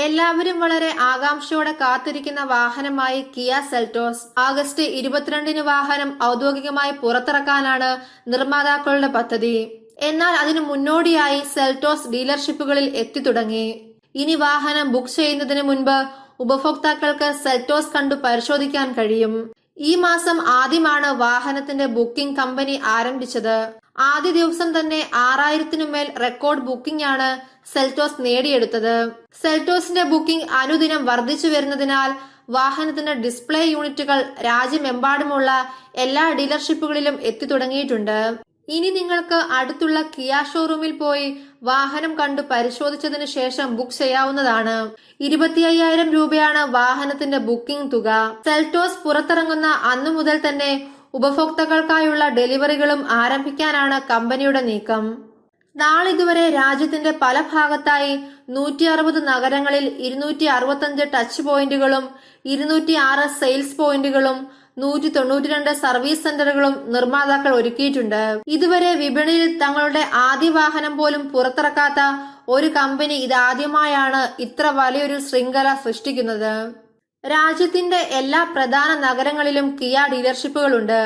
എല്ലാവരും വളരെ ആകാംക്ഷയോടെ കാത്തിരിക്കുന്ന വാഹനമായി കിയ സെൽറ്റോസ്. ആഗസ്റ്റ് 22-ന് വാഹനം ഔദ്യോഗികമായി പുറത്തിറക്കാനാണ് നിർമ്മാതാക്കളുടെ പദ്ധതി. എന്നാൽ അതിനു മുന്നോടിയായി സെൽറ്റോസ് ഡീലർഷിപ്പുകളിൽ എത്തിത്തുടങ്ങി. ഇനി വാഹനം ബുക്ക് ചെയ്യുന്നതിന് മുൻപ് ഉപഭോക്താക്കൾക്ക് സെൽറ്റോസ് കണ്ടു പരിശോധിക്കാൻ കഴിയും. ഈ മാസം ആദ്യമാണ് വാഹനത്തിന്റെ ബുക്കിംഗ് കമ്പനി ആരംഭിച്ചത്. ആദ്യ ദിവസം തന്നെ 6000-നുമേൽ റെക്കോർഡ് ബുക്കിംഗ് ആണ് സെൽറ്റോസ് നേടിയെടുത്തത്. സെൽറ്റോസിന്റെ ബുക്കിംഗ് അനുദിനം വർദ്ധിച്ചു വരുന്നതിനാൽ വാഹനത്തിന്റെ ഡിസ്പ്ലേ യൂണിറ്റുകൾ രാജ്യമെമ്പാടുമുള്ള എല്ലാ ഡീലർഷിപ്പുകളിലും എത്തിത്തുടങ്ങിയിട്ടുണ്ട്. ഇനി നിങ്ങൾക്ക് അടുത്തുള്ള കിയ ഷോറൂമിൽ പോയി വാഹനം കണ്ടു പരിശോധിച്ചതിന് ശേഷം ബുക്ക് ചെയ്യാവുന്നതാണ്. 25,000 രൂപയാണ് വാഹനത്തിന്റെ ബുക്കിംഗ് തുക. സെൽറ്റോസ് പുറത്തിറങ്ങുന്ന അന്നു മുതൽ തന്നെ ഉപഭോക്താക്കൾക്കായുള്ള ഡെലിവറികളും ആരംഭിക്കാനാണ് കമ്പനിയുടെ നീക്കം. നാളിതുവരെ രാജ്യത്തിന്റെ പല ഭാഗത്തായി 160 നഗരങ്ങളിൽ 265 ടച്ച് പോയിന്റുകളും 206 സെയിൽസ് പോയിന്റുകളും 192 സർവീസ് സെന്ററുകളും നിർമ്മാതാക്കൾ ഒരുക്കിയിട്ടുണ്ട്. ഇതുവരെ വിപണിയിൽ തങ്ങളുടെ ആദ്യ വാഹനം പോലും പുറത്തിറക്കാത്ത ഒരു കമ്പനി ഇതാദ്യമായാണ് ഇത്ര വലിയൊരു ശൃംഖല സൃഷ്ടിക്കുന്നത്. രാജ്യത്തിന്റെ എല്ലാ പ്രധാന നഗരങ്ങളിലും കിയ ഡീലർഷിപ്പുകളുണ്ട്.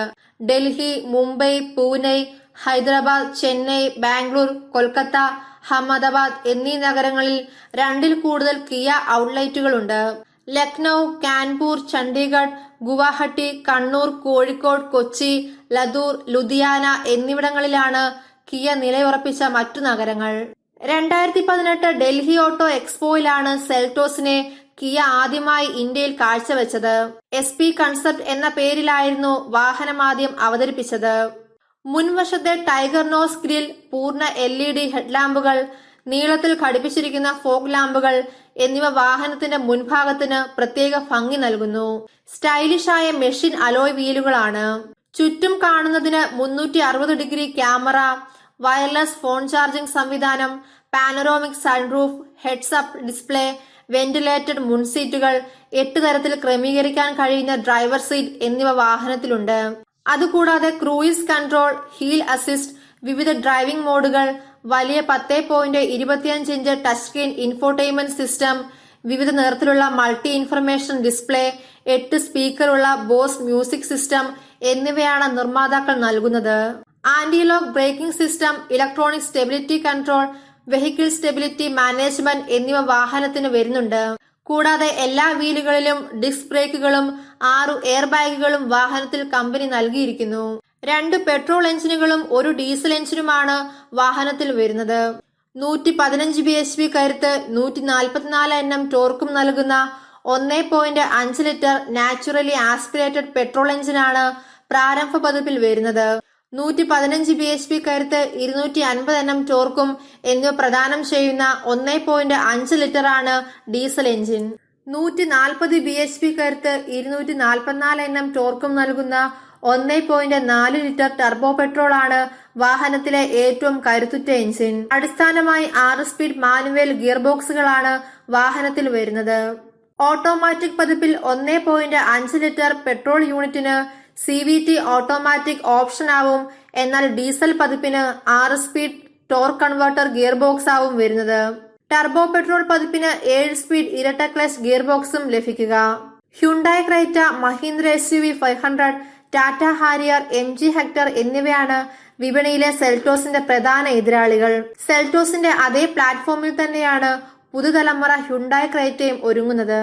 ഡൽഹി, മുംബൈ, പൂനെ, ഹൈദരാബാദ്, ചെന്നൈ, ബാംഗ്ലൂർ, കൊൽക്കത്ത, അഹമ്മദാബാദ് എന്നീ നഗരങ്ങളിൽ 2-ൽ കൂടുതൽ കിയ ഔട്ട്ലെറ്റുകളുണ്ട്. ലക്നൌ, കാൻപൂർ, ചണ്ഡീഗഡ്, ഗുവാഹട്ടി, കണ്ണൂർ, കോഴിക്കോട്, കൊച്ചി, ലതൂർ, ലുധിയാന എന്നിവിടങ്ങളിലാണ് കിയ നിലയുറപ്പിച്ച മറ്റു നഗരങ്ങൾ. 2018 ഡൽഹി ഓട്ടോ എക്സ്പോയിലാണ് സെൽറ്റോസിനെ കിയ ആദ്യമായി ഇന്ത്യയിൽ കാഴ്ചവെച്ചത്. SP കൺസെപ്റ്റ് എന്ന പേരിലായിരുന്നു വാഹനം ആദ്യം അവതരിപ്പിച്ചത്. മുൻവശത്തെ ടൈഗർ നോസ് ഗ്രിൽ, പൂർണ്ണ LED ഹെഡ്ലാമ്പുകൾ, നീളത്തിൽ ഘടിപ്പിച്ചിരിക്കുന്ന ഫോഗ് ലാമ്പുകൾ എന്നിവ വാഹനത്തിന്റെ മുൻഭാഗത്തിന് പ്രത്യേക ഭംഗി നൽകുന്നു. സ്റ്റൈലിഷായ മെഷീൻ അലോയ് വീലുകളാണ്. ചുറ്റും കാണുന്നതിന് 360 degree camera, wireless phone charging സംവിധാനം, panoramic sunroof, heads up display, ventilated മുൻസീറ്റുകൾ, 8 തരത്തിൽ ക്രമീകരിക്കാൻ കഴിയുന്ന ഡ്രൈവർ സീറ്റ് എന്നിവ വാഹനത്തിലുണ്ട്. അതുകൂടാതെ ക്രൂയിസ് കൺട്രോൾ, ഹീൽ അസിസ്റ്റ്, വിവിധ ഡ്രൈവിംഗ് മോഡുകൾ, വലിയ 10.25 inch touch screen infotainment system, വിവിധ നിറത്തിലുള്ള മൾട്ടി ഇൻഫർമേഷൻ ഡിസ്പ്ലേ, 8 സ്പീക്കറുള്ള ബോസ് മ്യൂസിക് സിസ്റ്റം എന്നിവയാണ് നിർമ്മാതാക്കൾ നൽകുന്നത്. Anti lock braking system, electronic stability control, vehicle stability management എന്നിവ വാഹനത്തിന് വരുന്നുണ്ട്. കൂടാതെ എല്ലാ വീലുകളിലും ഡിസ്ക് ബ്രേക്കുകളും 6 എയർ ബാഗുകളും വാഹനത്തിൽ കമ്പനി നൽകിയിരിക്കുന്നു. 2 പെട്രോൾ എഞ്ചിനുകളും 1 ഡീസൽ എഞ്ചിനുമാണ് വാഹനത്തിൽ വരുന്നത്. 115 bhp കരുത്ത്, 144 Nm ടോർക്കും നൽകുന്ന 1.5 ലിറ്റർ നാച്ചുറലി ആസ്പിറേറ്റഡ് പെട്രോൾ എഞ്ചിനാണ് പ്രാരംഭ പതിപ്പിൽ വരുന്നത്. 115 bhp കരുത്ത്, 250 Nm ടോർക്കും എന്നിവ പ്രദാനം ചെയ്യുന്ന 1.5 ലിറ്റർ ആണ് ഡീസൽ എഞ്ചിൻ. 140 bhp കരുത്ത്, 244 Nm ടോർക്കും നൽകുന്ന 1.4 ലിറ്റർ ടർബോ പെട്രോൾ ആണ് വാഹനത്തിലെ ഏറ്റവും കരുത്തുറ്റ എഞ്ചിൻ. അടിസ്ഥാനമായി 6 സ്പീഡ് മാനുവൽ ഗിയർ ബോക്സുകളാണ് വാഹനത്തിൽ വരുന്നത്. ഓട്ടോമാറ്റിക് പതിപ്പിൽ 1.5 ലിറ്റർ പെട്രോൾ യൂണിറ്റിന് CVT ഓട്ടോമാറ്റിക് ഓപ്ഷൻ ആവും. എന്നാൽ ഡീസൽ പതിപ്പിന് 6 speed torque converter gear box ആവും വരുന്നത്. ടർബോ പെട്രോൾ പതിപ്പിന് 7 സ്പീഡ് ഇരട്ട ക്ലച്ച് ഗിയർ ബോക്സും ലഭിക്കുക. Hyundai Creta, Mahindra SUV 500, Tata Harrier, MG Hector എന്നിവയാണ് വിപണിയിലെ സെൽറ്റോസിന്റെ പ്രധാന എതിരാളികൾ. സെൽറ്റോസിന്റെ അതേ പ്ലാറ്റ്ഫോമിൽ തന്നെയാണ് പുതുതലമുറ ഹ്യുണ്ടായി ക്രൈറ്റയും ഒരുങ്ങുന്നത്.